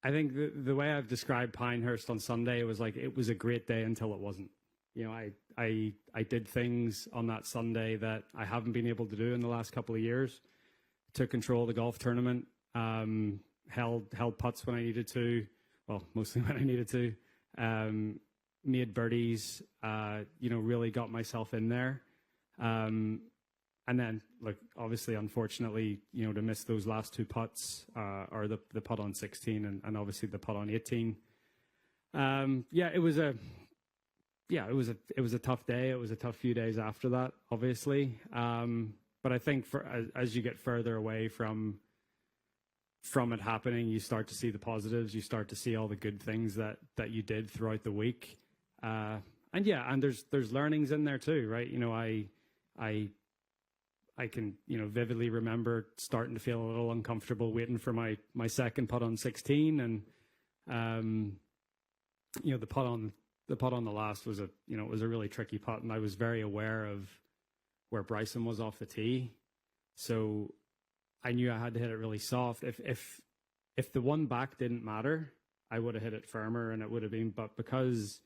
I think the way I've described Pinehurst on Sunday was like it was a great day until it wasn't. You know, I did things on that Sunday that I haven't been able to do in the last couple of years. Took control of the golf tournament, held putts when I needed to, well, mostly when I needed to, made birdies, really got myself in there. And then, like, obviously, unfortunately, to miss those last two putts, or the putt on 16 and obviously the putt on 18. It was a tough day. It was a tough few days after that, obviously. But I think as you get further away from it happening, you start to see the positives. You start to see all the good things that you did throughout the week. And there's learnings in there too, right? I can, vividly remember starting to feel a little uncomfortable waiting for my second putt on 16, and the putt on the last was a really tricky putt, and I was very aware of where Bryson was off the tee, so I knew I had to hit it really soft. If the one back didn't matter, I would have hit it firmer, and it would have been. But because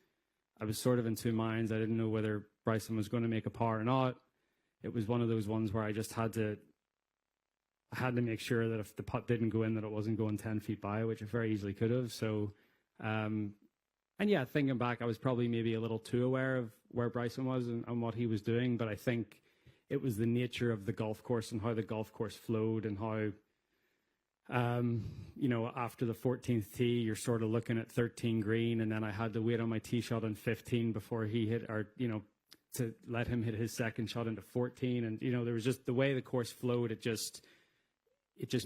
I was sort of in two minds, I didn't know whether Bryson was going to make a par or not. It was one of those ones where I just had to make sure that if the putt didn't go in, that it wasn't going 10 feet by, which it very easily could have. So, thinking back, I was probably maybe a little too aware of where Bryson was and what he was doing. But I think it was the nature of the golf course and how the golf course flowed, and how, after the 14th tee, you're sort of looking at 13 green, and then I had to wait on my tee shot on 15 before he hit, to let him hit his second shot into 14. And, there was just the way the course flowed. It just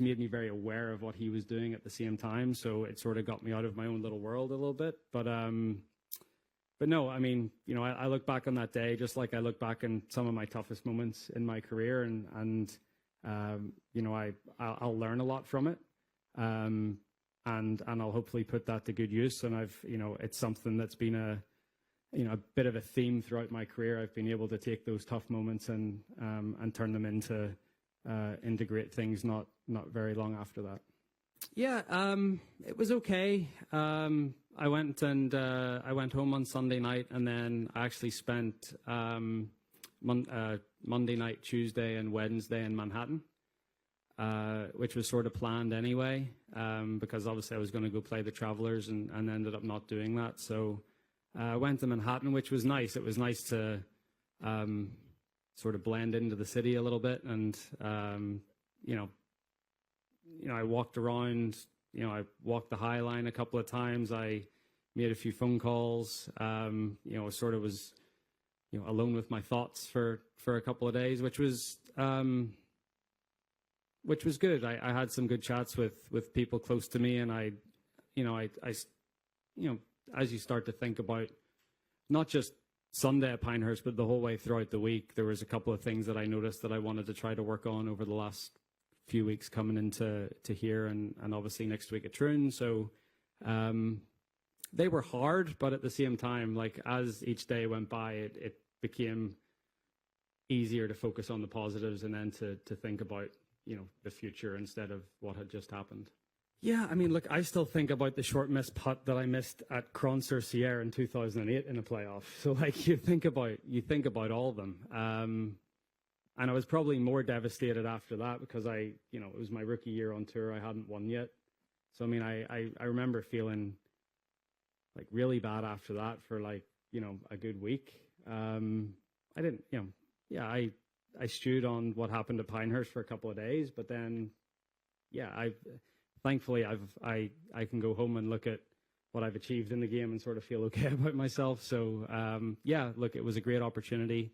made me very aware of what he was doing at the same time. So it sort of got me out of my own little world a little bit. But no, I mean, I look back on that day, just like I look back on some of my toughest moments in my career, and I'll learn a lot from it. And I'll hopefully put that to good use. And it's something that's been a bit of a theme throughout my career. I've been able to take those tough moments and turn them into great things not very long after that. Yeah, it was okay. I went home on Sunday night, and then I actually spent Monday night, Tuesday, and Wednesday in Manhattan, which was sort of planned anyway, because obviously I was going to go play the Travelers and ended up not doing that. So I went to Manhattan, which was nice. It was nice to sort of blend into the city a little bit, and I walked around. I walked the High Line a couple of times. I made a few phone calls. Sort of was alone with my thoughts for a couple of days, which was good. I had some good chats with people close to me, and I as you start to think about not just Sunday at Pinehurst, but the whole way throughout the week, there was a couple of things that I noticed that I wanted to try to work on over the last few weeks coming into here, and obviously next week at Troon. So they were hard, but at the same time, like as each day went by, it became easier to focus on the positives and then to think about the future instead of what had just happened. Yeah, I mean, look, I still think about the short miss putt that I missed at Cron-sur-Sierre in 2008 in a playoff. So, like, you think about all of them. And I was probably more devastated after that because it was my rookie year on tour. I hadn't won yet. So, I mean, I remember feeling like really bad after that for like, a good week. I didn't, I stewed on what happened to Pinehurst for a couple of days, but then, thankfully, I can go home and look at what I've achieved in the game and sort of feel okay about myself. So, look, it was a great opportunity.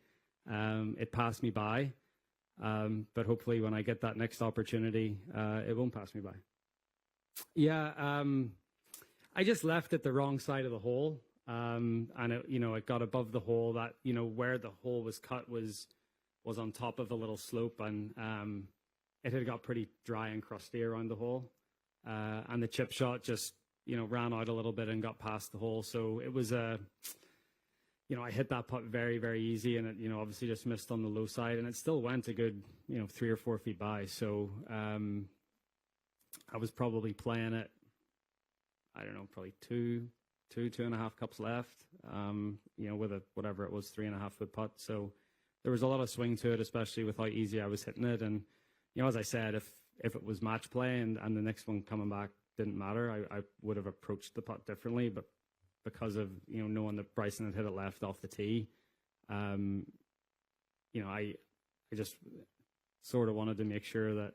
It passed me by, but hopefully when I get that next opportunity, it won't pass me by. Yeah, I just left it the wrong side of the hole, and it got above the hole. That where the hole was cut was on top of a little slope, and it had got pretty dry and crusty around the hole. And the chip shot just, ran out a little bit and got past the hole. So it was I hit that putt very, very easy, and it, obviously just missed on the low side, and it still went a good, 3 or 4 feet by. So I was probably playing it I don't know, probably two and a half cups left, with a, whatever it was, 3.5 foot putt. So there was a lot of swing to it, especially with how easy I was hitting it. And, as I said, if it was match play and the next one coming back didn't matter, I would have approached the putt differently. But because of, knowing that Bryson had hit it left off the tee, I just sort of wanted to make sure that,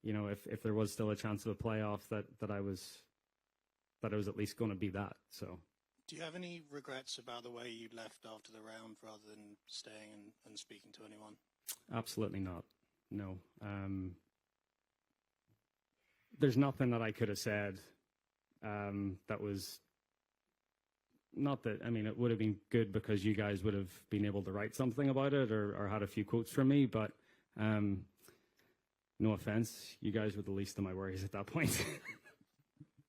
if there was still a chance of a playoff, that I was at least going to be that. So, do you have any regrets about the way you left after the round rather than staying and speaking to anyone? Absolutely not. No. There's nothing that I could have said that was not that. I mean, it would have been good because you guys would have been able to write something about it or had a few quotes from me, but no offense, you guys were the least of my worries at that point.